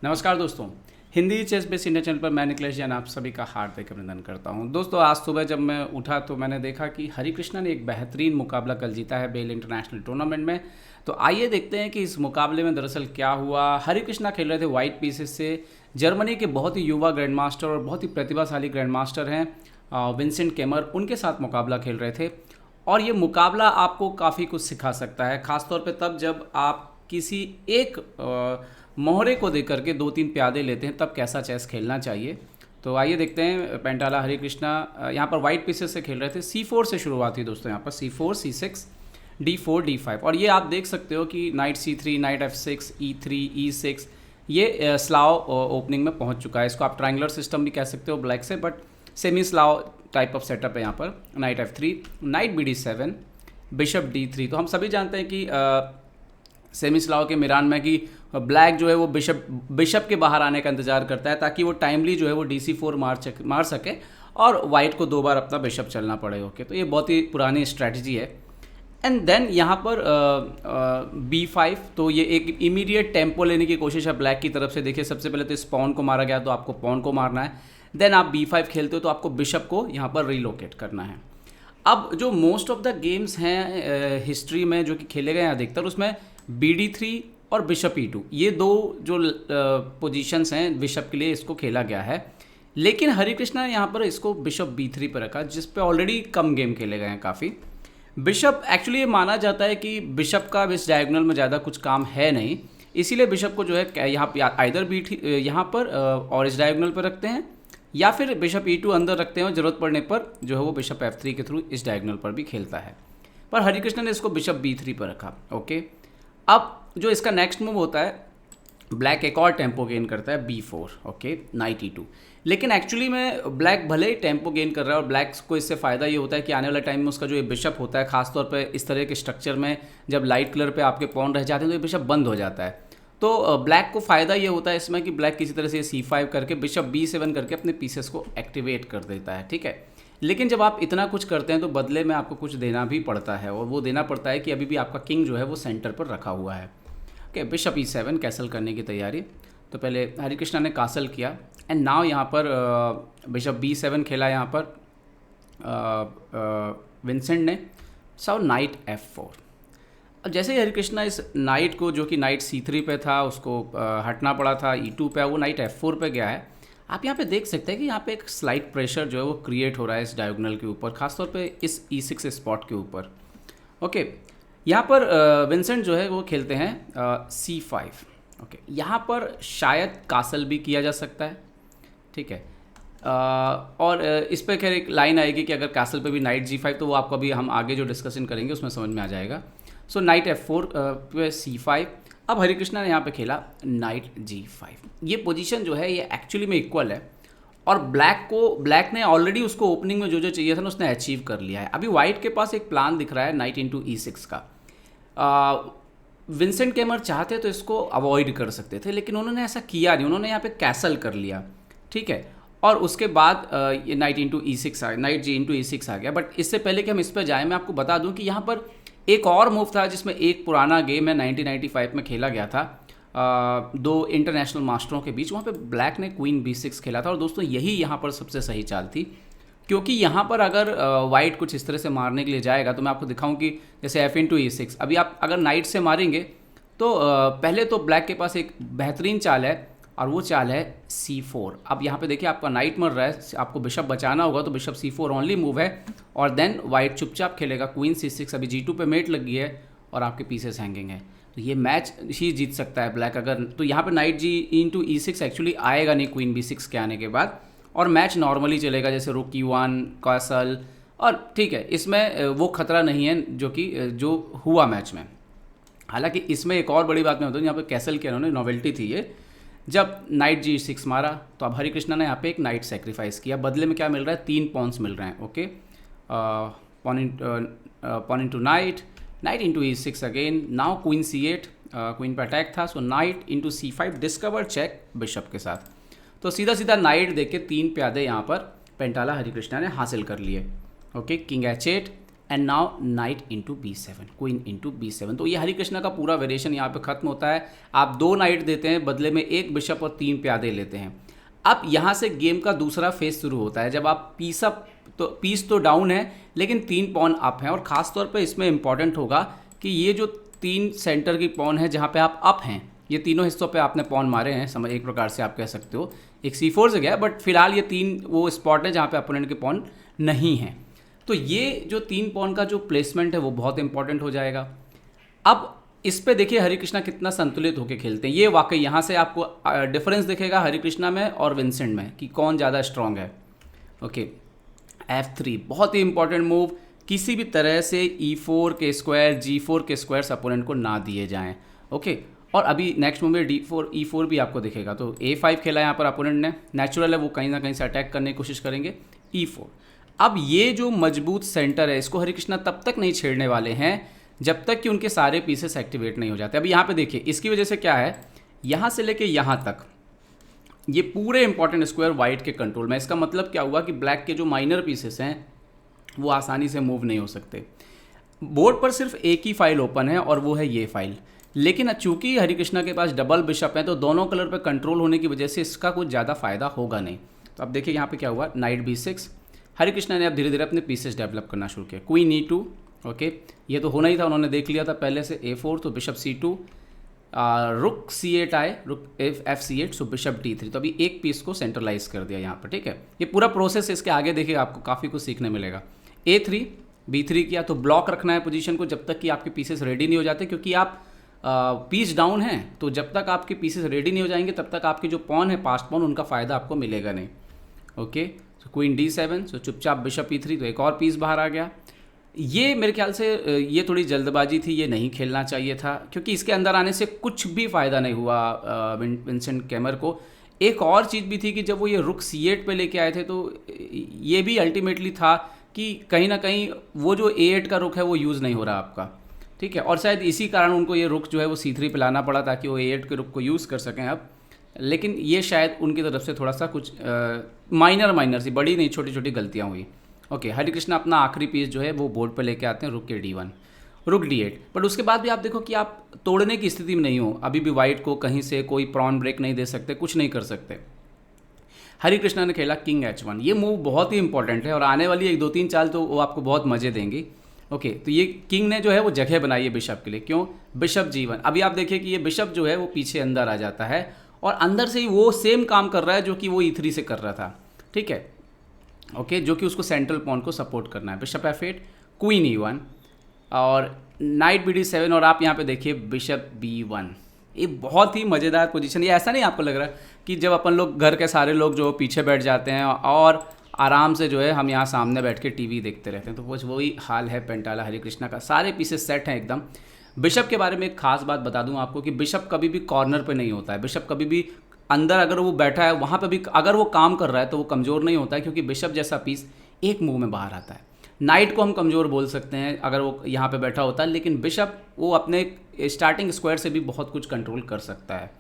नमस्कार दोस्तों, Hindi chess base India channel पर मैं निखिलेश जैन आप सभी का हार्दिक अभिनंदन करता हूं। दोस्तों, आज सुबह जब मैं उठा तो मैंने देखा कि हरिकृष्णा ने एक बेहतरीन मुकाबला कल जीता है बेल इंटरनेशनल टूर्नामेंट में। तो आइए देखते हैं कि इस मुकाबले में दरअसल क्या हुआ। हरिकृष्णा खेल रहे थे वाइट पीसेस से। जर्मनी के बहुत ही युवा ग्रैंड मास्टर और बहुत ही प्रतिभाशाली ग्रैंड मास्टर हैं विंसेंट केमर, उनके साथ मुकाबला खेल रहे थे। और ये मुकाबला आपको काफ़ी कुछ सिखा सकता है, ख़ासतौर पे तब जब आप किसी एक मोहरे को देकर के 2-3 प्यादे लेते हैं, तब कैसा चेस खेलना चाहिए। तो आइए देखते हैं। पेंटाला हरिकृष्णा यहाँ पर वाइट पीसेस से खेल रहे थे। C4 से शुरुआत हुई दोस्तों, यहाँ पर C4, C6, D4, D5। और ये आप देख सकते हो कि night C3, night F6, E3, E6 ये स्लाव ओपनिंग में पहुँच चुका है। इसको आप ट्रायंगुलर सिस्टम भी कह सकते हो ब्लैक से, but semi Slav type of setup है यहाँ पर। Knight F3, knight BD7, bishop D3। तो हम सभी जानते हैं कि सेमी स्लाव के मिरान में कि ब्लैक जो है वो बिशप के बाहर आने का इंतजार करता है ताकि वो टाइमली जो है वो D4 मार सके और वाइट को 2 बार अपना बिशप चलना पड़े। ओके, तो ये बहुत ही पुरानी स्ट्रैटेजी है। एंड देन यहाँ पर B5, तो ये एक इमीडिएट टेम्पो लेने की कोशिश है ब्लैक की तरफ से। देखिए, सबसे पहले तो इस पॉन को मारा गया, तो आपको पॉन को मारना है। देन आप B5 खेलते हो तो आपको बिशप को यहाँ पर रिलोकेट करना है। अब जो मोस्ट ऑफ द गेम्स हैं हिस्ट्री में जो कि खेले गए हैं अधिकतर, उसमें BD3 और बिशप E2 ये दो जो पोजीशंस हैं बिशप के लिए, इसको खेला गया है। लेकिन हरिकृष्णा ने यहाँ पर इसको बिशप B3 पर रखा, जिस पे ऑलरेडी कम गेम खेले गए हैं काफ़ी। बिशप एक्चुअली ये माना जाता है कि बिशप का इस डायगोनल में ज़्यादा कुछ काम है नहीं, इसीलिए बिशप को जो है यहाँ पर आइदर यहाँ पर और इस डायगोनल पर रखते हैं, या फिर बिशप E2 अंदर रखते हैं और ज़रूरत पड़ने पर जो है वो बिशप F3 के थ्रू इस डायगोनल पर भी खेलता है। पर हरिकृष्णा ने इसको बिशप B3 पर रखा। ओके, अब जो इसका नेक्स्ट मूव होता है, ब्लैक एक और टेम्पो गेन करता है B4। Okay, night E2। लेकिन एक्चुअली में ब्लैक भले ही टेम्पो गेन कर रहा है और ब्लैक को इससे फ़ायदा ये होता है कि आने वाले टाइम में उसका जो ये बिशप होता है, खासतौर पे इस तरह के स्ट्रक्चर में जब लाइट कलर पे आपके पॉन रह जाते हैं तो ये बिशप बंद हो जाता है। तो ब्लैक को फ़ायदा ये होता है इसमें कि ब्लैक किसी तरह से C5 करके बिशप B7 करके अपने पीसेस को एक्टिवेट कर देता है। ठीक है, लेकिन जब आप इतना कुछ करते हैं तो बदले में आपको कुछ देना भी पड़ता है, और वो देना पड़ता है कि अभी भी आपका किंग जो है वो सेंटर पर रखा हुआ है। ओके, बिशप E7 कैसल करने की तैयारी। तो पहले हरिकृष्णा ने कासल किया एंड नाउ यहाँ पर बिशप B7 खेला यहाँ पर विंसेंट ने। सो नाइट F4। अब जैसे ही हरिकृष्णा इस नाइट को, जो कि नाइट C3 पे था, उसको हटना पड़ा था E2 पे, वो नाइट F4 पे गया है। आप यहाँ पे देख सकते हैं कि यहाँ पे एक स्लाइट प्रेशर जो है वो क्रिएट हो रहा है इस डायगोनल के ऊपर, खासतौर पे इस E6 स्पॉट के ऊपर। ओके, यहाँ पर विंसेंट जो है वो खेलते हैं C5। ओके, यहाँ पर शायद कासल भी किया जा सकता है। ठीक है, और इस पर खैर एक लाइन आएगी कि अगर कासल पे भी नाइट G5, तो वो आपको अभी हम आगे जो डिस्कशन करेंगे उसमें समझ में आ जाएगा। सो नाइट F4 पे C5। अब हरिकृष्णा ने यहाँ पे खेला नाइट G5। ये पोजीशन जो है ये एक्चुअली में इक्वल है, और ब्लैक ने ऑलरेडी उसको ओपनिंग में जो जो चाहिए था ना उसने अचीव कर लिया है। अभी वाइट के पास एक प्लान दिख रहा है नाइट इंटू E6 का। विंसेंट केमर चाहते तो इसको अवॉइड कर सकते थे, लेकिन उन्होंने ऐसा किया नहीं, उन्होंने यहाँ पे कैसल कर लिया। ठीक है, और उसके बाद ये नाइट इंटू E6 आ गया, नाइट G इंटू E6 आ गया। बट इससे पहले कि हम इस पर जाएँ, मैं आपको बता दूँ कि यहाँ पर एक और मूव था जिसमें एक पुराना गेम है 1995 में खेला गया था दो इंटरनेशनल मास्टरों के बीच। वहाँ पे ब्लैक ने क्वीन B6 खेला था, और दोस्तों यही यहाँ पर सबसे सही चाल थी, क्योंकि यहाँ पर अगर वाइट कुछ इस तरह से मारने के लिए जाएगा तो मैं आपको दिखाऊं कि जैसे F इंटू E6, अभी आप अगर नाइट से मारेंगे तो पहले तो ब्लैक के पास एक बेहतरीन चाल है, और वो चाल है C4। अब यहाँ पे देखिए आपका नाइट मर रहा है, आपको बिशप बचाना होगा, तो बिशप C4 ओनली मूव है, और देन वाइट चुपचाप खेलेगा क्वीन C6। अभी G2 पे मेट लग गई है और आपके पीसेस हैंगिंग है, तो ये मैच ही जीत सकता है ब्लैक अगर। तो यहाँ पे night G into E6 actually आएगा नहीं क्वीन B6 के आने के बाद, और मैच नॉर्मली चलेगा जैसे रुक E1 कासल, और ठीक है, इसमें वो खतरा नहीं है जो हुआ मैच में। हालांकि इसमें एक और बड़ी बात मैं बताऊँ, यहाँ पे कैसल के उन्होंने नॉवेल्टी थी ये, जब नाइट G6 मारा तो अब हरिकृष्णा ने यहाँ पे एक नाइट सेक्रीफाइस किया। बदले में क्या मिल रहा है, 3 पॉन्स मिल रहे हैं। Okay, pawn into knight, knight into E6 again, now queen C8, queen पर अटैक था, so knight into C5 discover check bishop के साथ। तो सीधा सीधा नाइट देके 3 प्यादे यहाँ पर पेंटाला हरिकृष्णा ने हासिल कर लिए। Okay, king H8 and now night into B7, queen into B7। तो ये हरे कृष्णा का पूरा वेरिएशन यहाँ पे खत्म होता है। आप 2 नाइट देते हैं, बदले में 1 बिशप और 3 प्यादे लेते हैं। अब यहाँ से गेम का दूसरा फेज शुरू होता है, जब आप पीस तो डाउन है लेकिन 3 पॉन अप हैं। और ख़ास तौर पे इसमें इंपॉर्टेंट होगा कि ये जो 3 सेंटर की पॉन है जहाँ पे आप अप हैं, ये तीनों हिस्सों पे आपने पॉन मारे हैं, समझ एक प्रकार से आप कह सकते हो। एक C4 से गया, बट फिलहाल ये 3 वो स्पॉट है जहाँ पे अपोनेंट के पॉन नहीं हैं। तो ये जो 3 पॉन का जो प्लेसमेंट है वो बहुत इंपॉर्टेंट हो जाएगा। अब इस पे देखिए हरे कृष्णा कितना संतुलित होकर खेलते हैं। ये वाकई यहाँ से आपको डिफरेंस दिखेगा हरे कृष्णा में और विंसेंट में कि कौन ज़्यादा स्ट्रांग है। ओके, F3 बहुत ही इंपॉर्टेंट मूव। किसी भी तरह से E4 के स्क्वायर, G4 के स्क्वायर्स अपोनेंट को ना दिए जाएं। ओके, और अभी नेक्स्ट मूव में D4 E4 भी आपको दिखेगा। तो A5 खेला यहाँ पर अपोनेंट ने, नेचुरल है वो कहीं ना कहीं से अटैक करने की कोशिश करेंगे। E4, अब ये जो मजबूत सेंटर है इसको हरे कृष्णा तब तक नहीं छेड़ने वाले हैं जब तक कि उनके सारे पीसेस एक्टिवेट नहीं हो जाते। अभी यहाँ पे देखिए इसकी वजह से क्या है, यहाँ से लेके यहाँ तक ये पूरे इंपॉर्टेंट स्क्वायर वाइट के कंट्रोल में। इसका मतलब क्या हुआ कि ब्लैक के जो माइनर पीसेस हैं वो आसानी से मूव नहीं हो सकते। बोर्ड पर सिर्फ एक ही फाइल ओपन है और वो है ये फाइल, लेकिन चूंकि हरे कृष्णा के पास डबल बिशप है तो दोनों कलर पर कंट्रोल होने की वजह से इसका कुछ ज़्यादा फायदा होगा नहीं। तो अब देखिए यहाँ पे क्या हुआ, नाइट B6। हरे कृष्णा ने अब धीरे धीरे अपने पीसेस डेवलप करना शुरू किया। क्वीन E2, ओके, ये तो होना ही था, उन्होंने देख लिया था पहले से। A4, तो बिशप C2, रुक C8 आए, रुक F8, सो बिशप D3। तो अभी एक पीस को सेंट्रलाइज कर दिया यहाँ पर, ठीक है। ये पूरा प्रोसेस इसके आगे देखिए आपको काफ़ी कुछ सीखने मिलेगा। A3, B3 किया, तो ब्लॉक रखना है पोजीशन को जब तक कि आपके पीसेस रेडी नहीं हो जाते, क्योंकि आप पीस डाउन हैं। तो जब तक आपके पीसेस रेडी नहीं हो जाएंगे तब तक आपके जो पॉन है, पास्ट पॉन, उनका फ़ायदा आपको मिलेगा नहीं। ओके, सो क्वीन D7, सो चुपचाप बिशप E3, तो एक और पीस बाहर आ गया। ये मेरे ख्याल से ये थोड़ी जल्दबाजी थी, ये नहीं खेलना चाहिए था, क्योंकि इसके अंदर आने से कुछ भी फ़ायदा नहीं हुआ विंसेंट कैमर को। एक और चीज़ भी थी कि जब वो ये रुक C8 पे लेके आए थे तो ये भी अल्टीमेटली था कि कहीं ना कहीं वो जो A8 का रुक है वो यूज़ नहीं हो रहा आपका, ठीक है। और शायद इसी कारण उनको ये रुक जो है वो C3 पे लाना पड़ा ताकि वो A8 के रुक को यूज़ कर सकें अब। लेकिन ये शायद उनकी तरफ से थोड़ा सा कुछ माइनर सी, बड़ी नहीं, छोटी छोटी गलतियाँ हुई। ओके, हरे कृष्णा अपना आखिरी पीस जो है वो बोर्ड पर लेके आते हैं, रुक के D1, रुक D8। बट उसके बाद भी आप देखो कि आप तोड़ने की स्थिति में नहीं हो, अभी भी वाइट को कहीं से कोई प्रॉन ब्रेक नहीं दे सकते, कुछ नहीं कर सकते। हरे कृष्णा ने खेला किंग H1। ये मूव बहुत ही इंपॉर्टेंट है और आने वाली 1-2-3 चाल तो वो आपको बहुत मज़े देंगी। ओके, तो ये किंग ने जो है वो जगह बनाई है बिशप के लिए। क्यों, बिशप G1। अभी आप देखिए कि ये बिशप जो है वो पीछे अंदर आ जाता है और अंदर से ही वो सेम काम कर रहा है जो कि वो E3 से कर रहा था, ठीक है। ओके, जो कि उसको सेंट्रल पॉन को सपोर्ट करना है। बिशप F8, क्वीन E1 और नाइट BD7, और आप यहाँ पे देखिए बिशप B1। ये बहुत ही मज़ेदार पोजीशन। ये ऐसा नहीं आपको लग रहा कि जब अपन लोग घर के सारे लोग जो पीछे बैठ जाते हैं और आराम से जो है हम यहाँ सामने बैठ के टीवी देखते रहते हैं, तो वही हाल है पेंटाला हरे कृष्णा का। सारे पीसेस सेट हैं एकदम। बिशप के बारे में एक खास बात बता दूं आपको कि बिशप कभी भी कॉर्नर पे नहीं होता है। बिशप कभी भी अंदर अगर वो बैठा है वहाँ पे भी अगर वो काम कर रहा है तो वो कमज़ोर नहीं होता है, क्योंकि बिशप जैसा पीस एक मूव में बाहर आता है। नाइट को हम कमज़ोर बोल सकते हैं अगर वो यहाँ पे बैठा होता है, लेकिन बिशप वो अपने स्टार्टिंग स्क्वायर से भी बहुत कुछ कंट्रोल कर सकता है।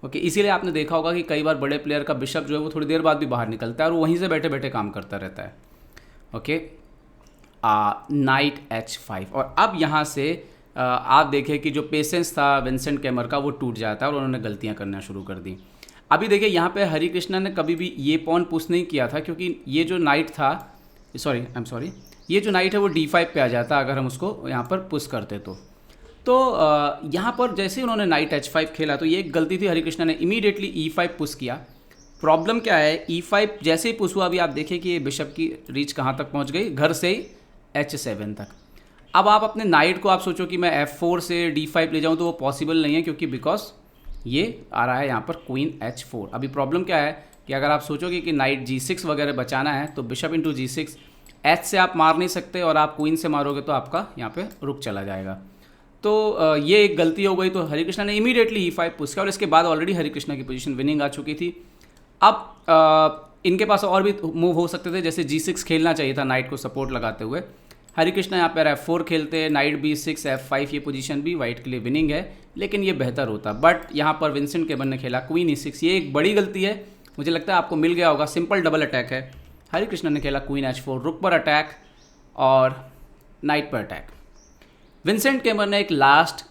ओके, इसीलिए आपने देखा होगा कि कई बार बड़े प्लेयर का बिशप जो है वो थोड़ी देर बाद भी बाहर निकलता है और वो वहीं से बैठे बैठे काम करता रहता है। Okay, night H5। और अब यहाँ से आप देखें कि जो पेशेंस था विंसेंट कैमर का वो टूट जाता है और उन्होंने गलतियाँ करना शुरू कर दी। अभी देखिए यहाँ पे हरे कृष्णा ने कभी भी ये पॉन पुश नहीं किया था, क्योंकि ये जो नाइट था, ये जो नाइट है वो D5 पे आ जाता अगर हम उसको यहाँ पर पुश करते तो यहाँ पर जैसे ही उन्होंने नाइट H5 खेला तो ये एक गलती थी। हरे कृष्णा ने इमीडिएटली E5 पुश किया। प्रॉब्लम क्या है, E5 जैसे ही पुश हुआ, अभी आप देखिए कि ये बिशप की रीच कहाँ तक पहुँच गई, घर से ही H7 तक। अब आप अपने नाइट को आप सोचो कि मैं F4 से D5 ले जाऊँ तो वो पॉसिबल नहीं है, क्योंकि बिकॉज ये आ रहा है यहाँ पर क्वीन H4। अभी प्रॉब्लम क्या है कि अगर आप सोचोगे कि नाइट G6 वगैरह बचाना है तो बिशप इंटू G6, H से आप मार नहीं सकते और आप क्वीन से मारोगे तो आपका यहाँ पे रुक चला जाएगा। तो ये एक गलती हो गई। तो हरे कृष्णा ने इमीडिएटली E5 पुश किया और इसके बाद ऑलरेडी हरे कृष्णा की पोजीशन विनिंग आ चुकी थी। अब इनके पास और भी मूव हो सकते थे, जैसे G6 खेलना चाहिए था नाइट को सपोर्ट लगाते हुए। हरे कृष्णा यहाँ पर F4 खेलते, नाइट B6 F5, ये पोजीशन भी वाइट के लिए विनिंग है, लेकिन ये बेहतर होता। बट यहाँ पर विंसेंट कैमर ने खेला क्वीन E6। ये एक बड़ी गलती है, मुझे लगता है आपको मिल गया होगा। सिंपल डबल अटैक है। हरे कृष्णा ने खेला क्वीन H4, रुक पर अटैक, और नाइट पर अटैक। विंसेंट केमर ने एक लास्ट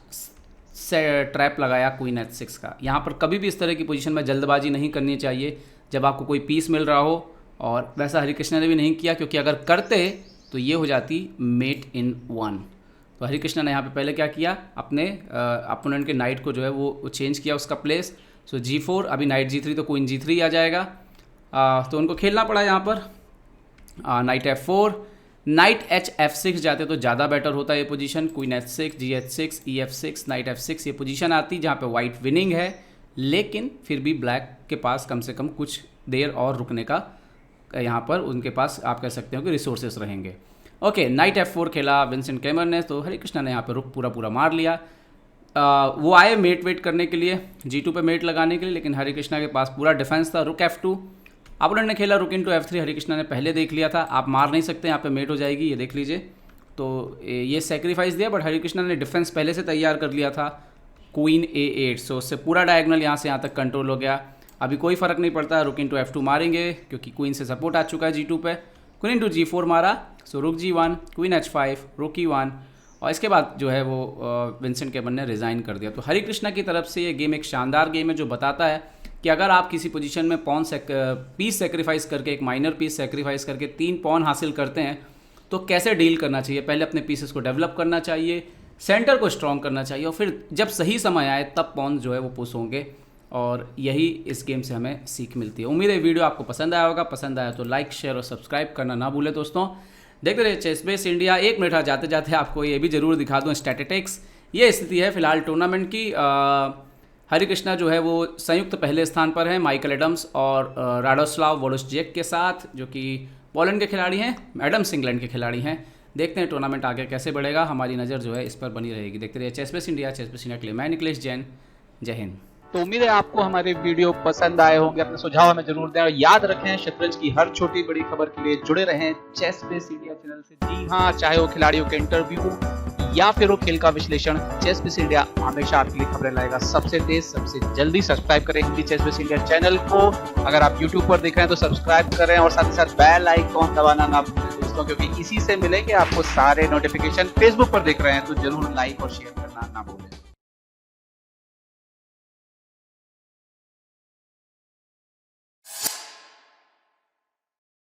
ट्रैप लगाया क्वीन H6 का। यहाँ पर कभी भी इस तरह की पोजीशन में जल्दबाजी नहीं करनी चाहिए जब आपको कोई पीस मिल रहा हो, और वैसा हरिकृष्णा ने भी नहीं किया, क्योंकि अगर करते तो ये हो जाती मेट इन 1। तो हरिकृष्णा ने यहाँ पे पहले क्या किया, अपने अपोनेंट के नाइट को जो है वो चेंज किया उसका प्लेस। सो G4, अभी नाइट G3 तो क्वीन G3 आ जाएगा। तो उनको खेलना पड़ा यहाँ पर नाइट F4, नाइट H6 जाते तो ज़्यादा बेटर होता है ये position. Queen H6, G6, EF6, night F6 ये पोजीशन आती जहाँ पे वाइट विनिंग है, लेकिन फिर भी ब्लैक के पास कम से कम कुछ देर और रुकने का यहाँ पर उनके पास आप कह सकते हो कि रिसोर्सेस रहेंगे। ओके, नाइट F4 खेला विंसेंट केमर ने, तो हरिकृष्णा ने यहाँ पे रुक पूरा मार लिया। वो आए मेट वेट करने के लिए, G2 पे मेट लगाने के लिए, लेकिन हरिकृष्णा के पास पूरा डिफेंस था। रुक F2, अपोनेंट ने खेला रुक इनटू F3, हरिकृष्णा ने पहले देख लिया था आप मार नहीं सकते, यहाँ पे मेट हो जाएगी, ये देख लीजिए। तो ये सेक्रीफाइस दिया, बट हरिकृष्णा ने डिफेंस पहले से तैयार कर लिया था। क्वीन A8, सो उससे पूरा डायगोनल यहाँ से यहाँ तक कंट्रोल हो गया। अभी कोई फ़र्क नहीं पड़ता, रुक इनटू F2 मारेंगे क्योंकि क्वीन से सपोर्ट आ चुका है G2 पे। क्वीन इनटू G4 मारा, सो रुक G1, क्वीन H5, रुक E1, और इसके बाद जो है वो विंसेंट केमर ने रिज़ाइन कर दिया। तो हरिकृष्णा की तरफ से ये गेम एक शानदार गेम है जो बताता है कि अगर आप किसी पोजीशन में पीस सेक्रीफाइस करके, एक माइनर पीस सेक्रीफाइस करके 3 पॉन हासिल करते हैं तो कैसे डील करना चाहिए। पहले अपने पीसेस को डेवलप करना चाहिए, सेंटर को स्ट्रॉन्ग करना चाहिए, और फिर जब सही समय आए तब पॉन जो है वो पुश होंगे, और यही इस गेम से हमें सीख मिलती है। उम्मीद है वीडियो आपको पसंद आया होगा। पसंद आया तो लाइक, शेयर और सब्सक्राइब करना ना भूलें दोस्तों। देखते रहिए चेसबेस इंडिया। 1 मिनट जाते जाते आपको ये भी ज़रूर दिखा दूँ स्टैटिस्टिक्स। ये स्थिति है फिलहाल टूर्नामेंट की। हरिकृष्णा जो है वो संयुक्त पहले स्थान पर है माइकल एडम्स और राडोस्लाव वोलोस्जेक के साथ, जो कि पोलैंड के खिलाड़ी हैं, एडम्स इंग्लैंड के खिलाड़ी हैं। देखते हैं टूर्नामेंट आगे कैसे बढ़ेगा, हमारी नज़र जो है इस पर बनी रहेगी। देखते रहिए चेसबेस इंडिया। चेसबेस इंडिया के लिए मैं निखिलेश जैन, जय हिंद। तो उम्मीद है आपको हमारे वीडियो पसंद आए होंगे। अपने सुझाव हमें जरूर दें, और याद रखें शतरंज की हर छोटी बड़ी खबर के लिए जुड़े रहें चेसबेस इंडिया चैनल से। जी हाँ, चाहे वो खिलाड़ियों के इंटरव्यू या फिर वो खेल का विश्लेषण, चेसबेस इंडिया हमेशा आपके लिए खबरें लाएगा सबसे तेज सबसे जल्दी। सब्सक्राइब करें हिंदी चेसबेस इंडिया चैनल को। अगर आप यूट्यूब पर देख रहे हैं तो सब्सक्राइब करें, और साथ ही साथ बेल आइकॉन दबाना ना भूलें दोस्तों, क्योंकि इसी से मिलेंगे आपको सारे नोटिफिकेशन। फेसबुक पर देख रहे हैं तो जरूर लाइक और शेयर करना ना भूलें।